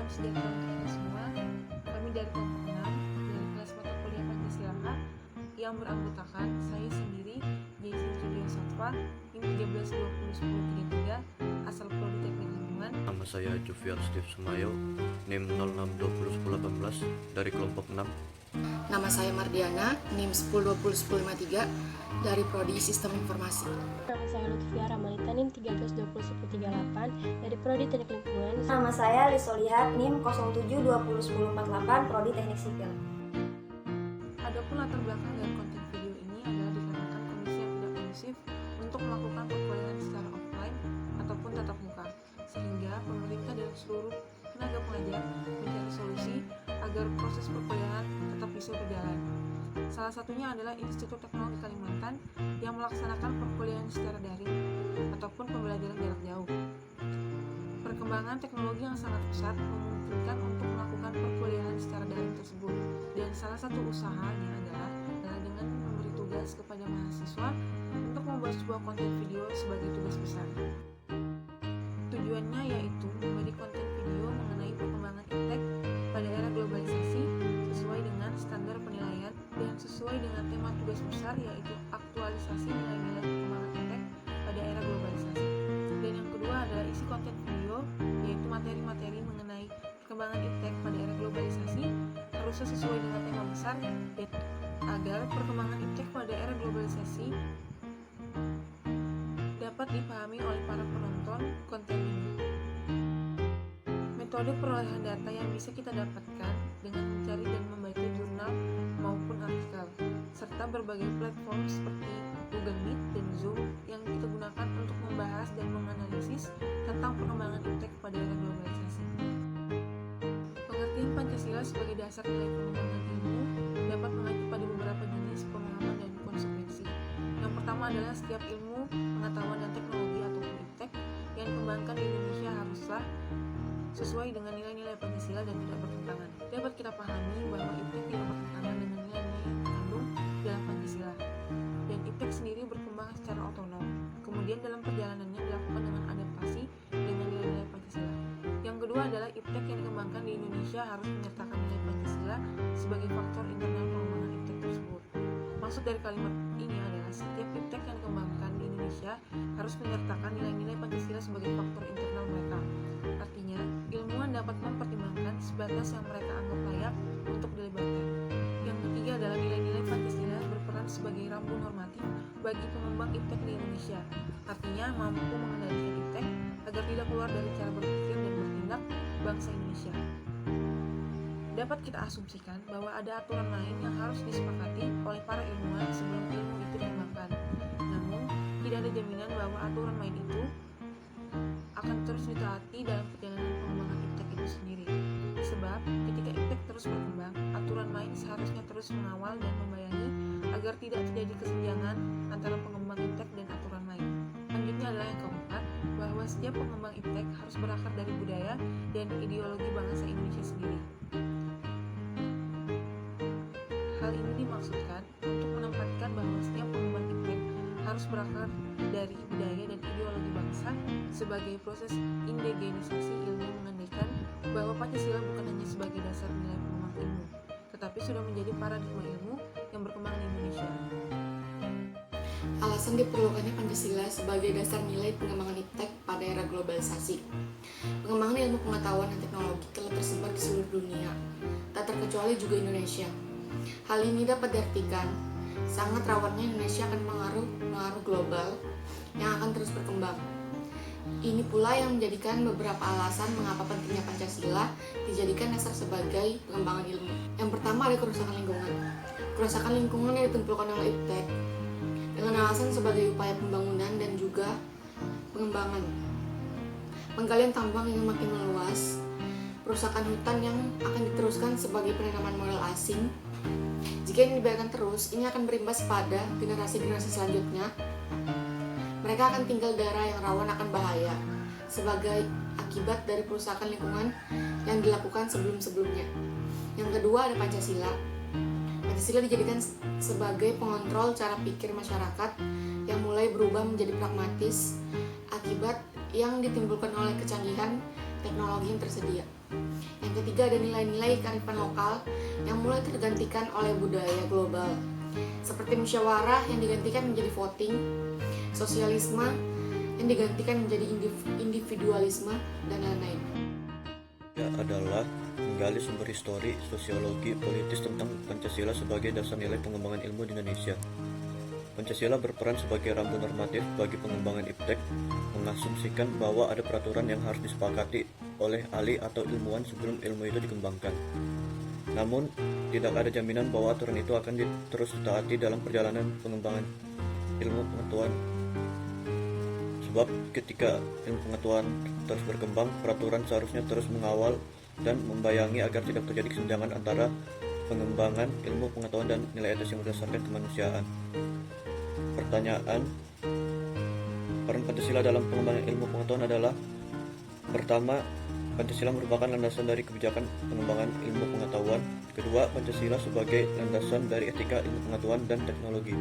Salam sejahtera untuk kita semua. Kami dari kelompok 6 dari kelas mata kuliah Pancasila yang beranggotakan saya sendiri, Jaisin Studio Satwa, NIM 13201033, asal Prodi Teknik Lingkungan. Nama saya Jufian Steve Sumayo, NIM 06201018 dari kelompok 6. Nama saya Mardiana, NIM 10201053 dari Prodi Sistem Informasi. Nama saya Lutfia Ramalita, NIM 13201038 dari Prodi Teknik Lingkungan. Nama saya Lisolihat, NIM 07201048 Prodi Teknik Sipil. Adapun latar belakang dari konten video ini adalah dikarenakan kondisi yang tidak kondusif untuk melakukan perkuliahan secara offline ataupun tatap muka, sehingga pemerintah dan seluruh tenaga pengajar mencari solusi agar proses perkuliahan tetap bisa berjalan. Salah satunya adalah Institut Teknologi Kalimantan yang melaksanakan perkuliahan secara daring ataupun pembelajaran jarak jauh. Perkembangan teknologi yang sangat pesat memungkinkan untuk melakukan perkuliahan secara daring tersebut, dan salah satu usahanya adalah dengan memberi tugas kepada mahasiswa untuk membuat sebuah konten video sebagai tugas besar. Tujuannya yaitu memberi konten video mengenai perkembangan iptek pada era globalisasi sesuai dengan standar penilaian dan sesuai dengan tema tugas besar, yaitu aktualisasi nilai-nilai perkembangan iptek pada era globalisasi. Dan yang kedua adalah isi konten video, yaitu materi-materi mengenai perkembangan iptek pada era globalisasi harusnya sesuai dengan tema besar dan agar perkembangan iptek pada era globalisasi dapat dipahami oleh para penonton konten ini. Metode perolehan data yang bisa kita dapatkan dengan mencari dan membaca jurnal maupun artikel, serta berbagai platform seperti Google Meet dan Zoom yang kita gunakan untuk membahas dan menganalisis tentang perkembangan iptek pada era globalisasi. Pengertian Pancasila sebagai dasar nilai pengembangan ilmu dapat mengacu pada beberapa jenis pemahaman dan konsekuensi. Yang pertama adalah setiap ilmu, pengetahuan dan teknologi ataupun iptek yang dikembangkan di Indonesia haruslah sesuai dengan nilai-nilai Pancasila dan tidak bertentangan. Dapat kita pahami bahwa iptek tidak bertentangan dengan nilai-nilai yang terkandung dalam Pancasila, dan iptek sendiri berkembang secara otonom. Kemudian dalam perjalanannya dilakukan dengan adaptasi dengan nilai-nilai Pancasila. Yang kedua adalah iptek yang dikembangkan di Indonesia harus menyertakan nilai Pancasila sebagai faktor internal pengembangan iptek tersebut. Maksud dari kalimat ini adalah setiap iptek yang dikembangkan di Indonesia harus menyertakan nilai-nilai Pancasila sebagai faktor internal mereka. Artinya, ilmuwan dapat mempertimbangkan sebatas yang mereka anggap layak untuk dilebarkan. Yang ketiga adalah nilai-nilai Pancasila berperan sebagai rambu normatif bagi pengembang iptek di Indonesia. Artinya, mampu mengendalikan iptek agar tidak keluar dari cara berpikir dan bertindak bangsa Indonesia. Dapat kita asumsikan bahwa ada aturan lain yang harus disepakati oleh para ilmuwan sebelum ilmu itu dikembangkan. Namun, tidak ada jaminan bahwa aturan main itu akan terus ditaati dalam perjalanan pengembangan iptek itu sendiri. Sebab, ketika iptek terus berkembang, aturan main seharusnya terus mengawal dan membayangi agar tidak terjadi kesenjangan antara pengembang iptek dan aturan main. Selanjutnya adalah yang keempat, bahwa setiap pengembang iptek harus berakar dari budaya dan ideologi bangsa Indonesia sendiri. Hal ini dimaksudkan untuk menempatkan bahwa setiap pengembang iptek harus berakar dari budaya dan ideologi bangsa sebagai proses indigenisasi ilmu, mengandaikan bahwa Pancasila bukan hanya sebagai dasar nilai pengembang ilmu, tetapi sudah menjadi paradigma ilmu yang berkembang di Indonesia. Alasan diperlukannya Pancasila sebagai dasar nilai pengembangan iptek pada era globalisasi. Pengembangan ilmu pengetahuan dan teknologi telah tersebar di seluruh dunia, tak terkecuali juga Indonesia. Hal ini dapat diartikan sangat rawannya Indonesia akan pengaruh global yang akan terus berkembang. Ini pula yang menjadikan beberapa alasan mengapa pentingnya Pancasila dijadikan dasar sebagai pengembangan ilmu. Yang pertama adalah kerusakan lingkungan. Kerusakan lingkungan yang ditimbulkan oleh iptek dengan alasan sebagai upaya pembangunan dan juga pengembangan. Penggalian tambang yang makin meluas, perusakan hutan yang akan diteruskan sebagai penanaman modal asing. Jika ini dibiarkan terus, ini akan berimbas pada generasi-generasi selanjutnya. Mereka akan tinggal di daerah yang rawan akan bahaya sebagai akibat dari perusakan lingkungan yang dilakukan sebelum-sebelumnya. Yang kedua ada Pancasila. Pancasila dijadikan sebagai pengontrol cara pikir masyarakat yang mulai berubah menjadi pragmatis akibat yang ditimbulkan oleh kecanggihan teknologi yang tersedia. Yang ketiga ada nilai-nilai kearifan lokal yang mulai tergantikan oleh budaya global, seperti musyawarah yang digantikan menjadi voting, sosialisme yang digantikan menjadi individualisme, dan lain-lain. Ya adalah menggali sumber histori, sosiologi, politis tentang Pancasila sebagai dasar nilai pengembangan ilmu di Indonesia. Pancasila berperan sebagai rambu normatif bagi pengembangan iptek, mengasumsikan bahwa ada peraturan yang harus disepakati oleh ahli atau ilmuwan sebelum ilmu itu dikembangkan. Namun, tidak ada jaminan bahwa aturan itu akan terus ditaati dalam perjalanan pengembangan ilmu pengetahuan. Sebab ketika ilmu pengetahuan terus berkembang, peraturan seharusnya terus mengawal dan membayangi agar tidak terjadi kesenjangan antara pengembangan ilmu pengetahuan dan nilai etis yang berdasarkan kemanusiaan. Pertanyaan, peran Pancasila dalam pengembangan ilmu pengetahuan adalah: pertama, Pancasila merupakan landasan dari kebijakan pengembangan ilmu pengetahuan. Kedua, Pancasila sebagai landasan dari etika ilmu pengetahuan dan teknologi.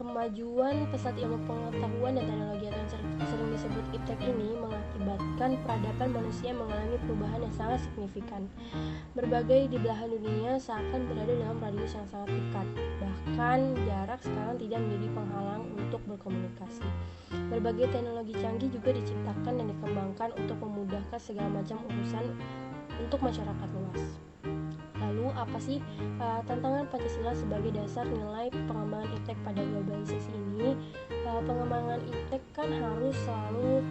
Kemajuan pesat ilmu pengetahuan dan teknologi atau yang sering disebut iptek ini mengakibatkan peradaban manusia mengalami perubahan yang sangat signifikan. Berbagai di belahan dunia seakan berada dalam radius yang sangat dekat. Bahkan jarak sekarang tidak menjadi penghalang untuk berkomunikasi. Berbagai teknologi canggih juga diciptakan dan dikembangkan untuk memudahkan segala macam urusan untuk masyarakat luas. Lalu apa sih tantangan Pancasila sebagai dasar nilai pengembangan iptek pada globalisasi ini? Pengembangan iptek kan harus selalu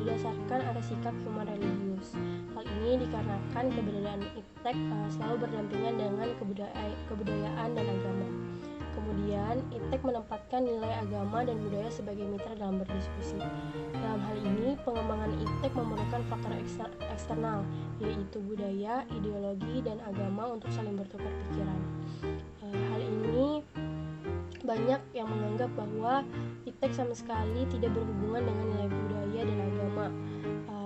didasarkan atas sikap human religius. Hal ini dikarenakan keberadaan iptek selalu berdampingan dengan kebudayaan dan agama. Kemudian, iptek menempatkan nilai agama dan budaya sebagai mitra dalam berdiskusi. Dalam hal ini, pengembangan iptek memerlukan faktor eksternal, yaitu budaya, ideologi, dan agama untuk saling bertukar pikiran. Hal ini banyak yang menganggap bahwa iptek sama sekali tidak berhubungan dengan nilai budaya dan agama.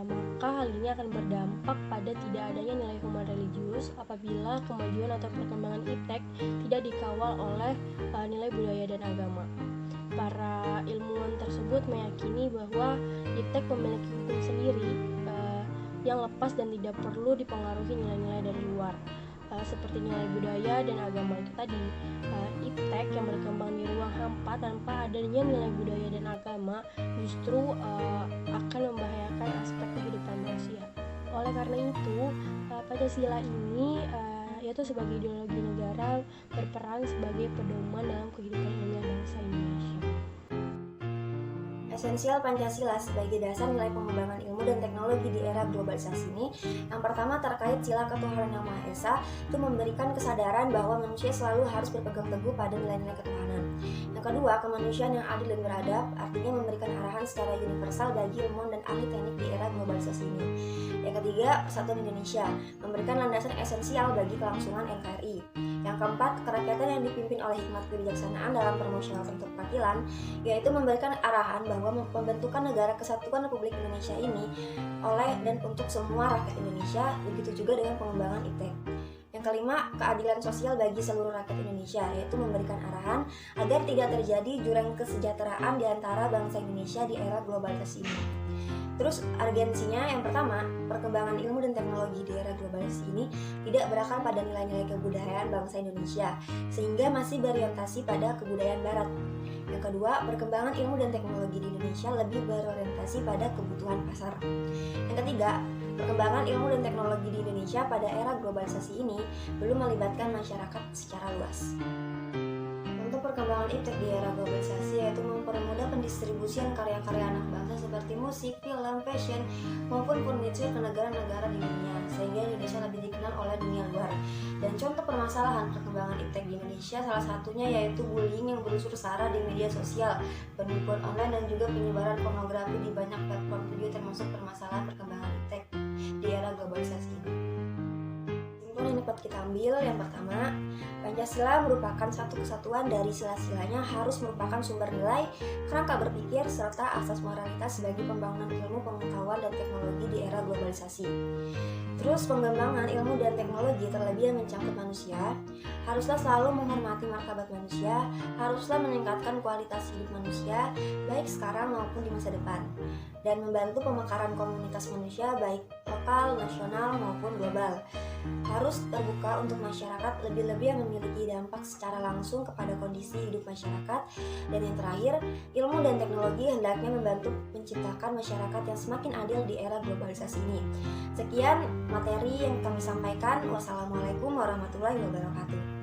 Maka hal ini akan berdampak pada tidak adanya nilai human religius apabila kemajuan atau perkembangan iptek tidak dikawal oleh nilai budaya dan agama. Para ilmuwan tersebut meyakini bahwa iptek memiliki hukum sendiri yang lepas dan tidak perlu dipengaruhi nilai-nilai dari luar, seperti nilai budaya dan agama itu tadi. Iptek yang berkembang di ruang hampa tanpa adanya nilai budaya dan agama justru akan membahayakan aspek kehidupan manusia. Oleh karena itu, Pancasila ini yaitu sebagai ideologi negara berperan sebagai pedoman dalam kehidupan ilmiah bangsa Indonesia. Esensial Pancasila sebagai dasar nilai pengembangan ilmu dan teknologi di era globalisasi ini, yang pertama terkait sila ketuhanan yang Maha Esa, itu memberikan kesadaran bahwa manusia selalu harus berpegang teguh pada nilai-nilai ketuhanan. Yang kedua, kemanusiaan yang adil dan beradab, artinya memberikan arahan secara universal bagi ilmuwan dan ahli teknik di era globalisasi ini. Yang ketiga, persatuan Indonesia, memberikan landasan esensial bagi kelangsungan NKRI. Yang keempat, kerakyatan yang dipimpin oleh hikmat kebijaksanaan dalam permusyawaratan kewakilan, yaitu memberikan arahan bahwa pembentukan negara kesatuan Republik Indonesia ini oleh dan untuk semua rakyat Indonesia, begitu juga dengan pengembangan iptek. Yang kelima, keadilan sosial bagi seluruh rakyat Indonesia, yaitu memberikan arahan agar tidak terjadi jurang kesejahteraan di antara bangsa Indonesia di era globalisasi ini. Terus urgensinya yang pertama, perkembangan ilmu dan teknologi di era globalisasi ini tidak berakar pada nilai-nilai kebudayaan bangsa Indonesia, sehingga masih berorientasi pada kebudayaan barat. Yang kedua, perkembangan ilmu dan teknologi di Indonesia lebih berorientasi pada kebutuhan pasar. Yang ketiga, perkembangan ilmu dan teknologi di Indonesia pada era globalisasi ini belum melibatkan masyarakat secara luas. Untuk perkembangan iptek di era globalisasi yaitu mempermudah pendistribusian karya-karya anak bangsa seperti musik, film, fashion, maupun furniture ke negara-negara di dunia, sehingga Indonesia lebih dikenal oleh dunia luar. Dan contoh permasalahan perkembangan iptek di Indonesia salah satunya yaitu bullying yang berusur sara di media sosial, penipuan online, dan juga penyebaran pornografi di banyak platform video, termasuk permasalahan perkembangan iptek di era globalisasi ini. Yang dapat kita ambil, yang pertama, Pancasila merupakan satu kesatuan dari sila-silanya harus merupakan sumber nilai, kerangka berpikir, serta asas moralitas sebagai pembangunan ilmu, pengetahuan, dan teknologi di era era globalisasi. Terus pengembangan ilmu dan teknologi terlebih yang mencangkut manusia haruslah selalu menghormati martabat manusia, haruslah meningkatkan kualitas hidup manusia baik sekarang maupun di masa depan, dan membantu pemekaran komunitas manusia baik lokal, nasional maupun global. Harus terbuka untuk masyarakat, lebih-lebih yang memiliki dampak secara langsung kepada kondisi hidup masyarakat. Dan yang terakhir, ilmu dan teknologi hendaknya membantu menciptakan masyarakat yang semakin adil di era globalisasi ini. Sekian materi yang kami sampaikan. Wassalamualaikum warahmatullahi wabarakatuh.